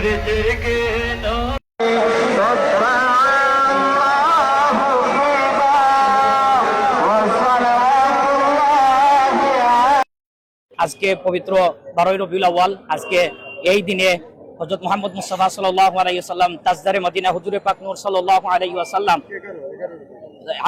আজকে পবিত্র 12 রবিউল আউয়াল। আজকে এই দিনে হযরত মুহাম্মদ মুস্তাফা সাল্লাল্লাহু আলাইহি ওয়াসাল্লাম তাজদারে মদিনা হুজুরে পাক নূর সাল্লাল্লাহু আলাইহি ওয়াসাল্লাম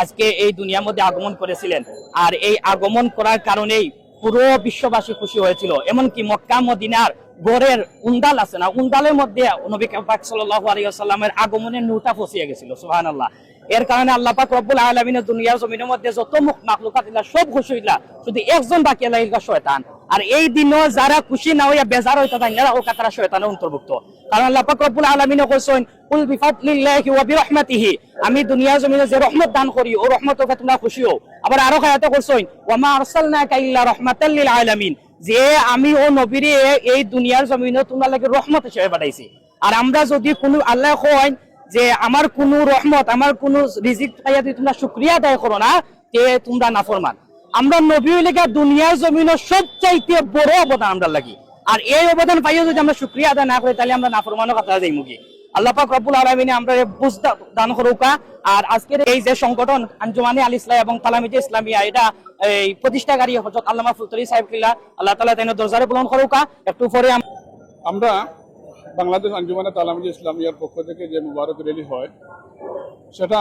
আজকে এই দুনিয়ার মধ্যে আগমন করেছিলেন। আর এই আগমন করার কারণেই পুরো বিশ্ববাসী খুশি হয়েছিল। এমনকি মক্কা মদিনার গড়ের উন্দাল আছে না, উন্দালের মধ্যে নবী পাক সাল্লাল্লাহু আলাইহি ওয়াসাল্লামের আগমনের নূরটা পৌঁছে গেছিল। সুবহানাল্লাহ। এর কারণে আল্লাহ পাক রব্বুল আলামিনের দুনিয়ার জমিনের মধ্যে যত মাখলুকাত সব খুশি হইলা, শুধু একজন বাকি আল্লাহ শয়তান। আর এই দিনও যারা খুশি না হইয়া বেজার হইতা তারা ও কাতারা শয়তানের অন্তর্ভুক্ত। কারণ আল্লাহ পাক রব্বুল আলামিন কইছেন কুল বিফাদলিল্লাহি ওয়া বিরহমাতিহি, আমি দুনিয়ার জমিনে যে রহমত দান করি ও রহমতকে তোমরা খুশি হও। আবার আরো আয়াতে কইছেন ওয়া মা আরসালনাকা ইল্লা রাহমাতাল লিল আলামিন, যে আমি ও নবীরে এই দুনিয়ার জমিনে তোমরা লাগি রহমত হিসেবে পাঠাইছি। আর আমরা যদি কোনো আল্লাহ কয় যে আমার কোন রহমত আমার কোন রিজিক পাইয়া যদি তোমরা শুকরিয়া আদায় করো না, তে তোমরা নাফরমান। আমরা নবী লেখা দুনিয়ার জমিনে সবচাইতে বড় অবদান আমরা লাগি। আর এই অবদান পাইয়া যদি আমরা শুকরিয়া আদায় না করি তাহলে আমরা নাফরমানের কথা যাইমু কি। আল্লাহ পাক রব্বুল আলামিন আমরা বুঝ দান করুকা। আর আজকের এই যে সংগঠন আঞ্জুমানে আল ইসলাহ এবং তালামিজে ইসলামিয়া, এটা এই প্রতিষ্ঠাকারী হযরত আল্লামা ফুলতরি সাহেব কিল্লা, আল্লাহ তাআলা তাইনের দরজারে বুলন্দ করুকা। একটু পরে আমরা বাংলাদেশ আঞ্জুমানে তালামিজে ইসলামিয়ার পক্ষ থেকে যে মুবারক র্যালি হয়, সেটা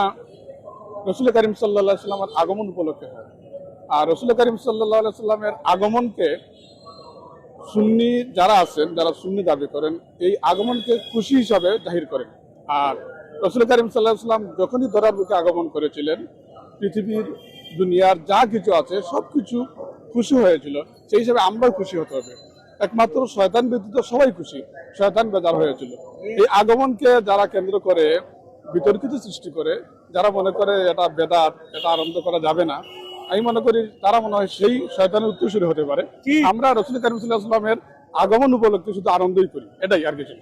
রাসূল করিম সাল্লাল্লাহু আলাইহি সাল্লামের আগমন উপলক্ষে হয়। আর রাসূল করিম সাল্লাল্লাহু আলাইহি সাল্লামের আগমনকে সুন্নি যারা আছেন, যারা সুন্নি দাবি করেন, এই আগমনকে খুশি হিসাবে জাহির করেন। আর রাসূল করিম সাল্লাল্লাহু আলাইহি সাল্লাম যখনই ধরার বুকে আগমন করেছিলেন, পৃথিবীর দুনিয়ার যা কিছু আছে সবকিছু খুশি হয়েছিল। সেই হিসাবে আমরাও খুশি হতে হবে। একমাত্র শয়তান ব্যতীত সবাই খুশি, শয়তান বেজার হয়েছিল। এই আগমনকে যারা কেন্দ্র করে বিতর্কিত সৃষ্টি করে, যারা মনে করে এটা বেদাত, এটা আনন্দ করা যাবে না, আমি মনে করি তারা মনে হয় সেই শয়তানের উত্তরসূরি হতে পারে। আমরা রাসূল করিম সাল্লাল্লাহু আলাইহি ওয়াসাল্লামের আগমন উপলক্ষে শুধু আনন্দই করি, এটাই আর কিছু।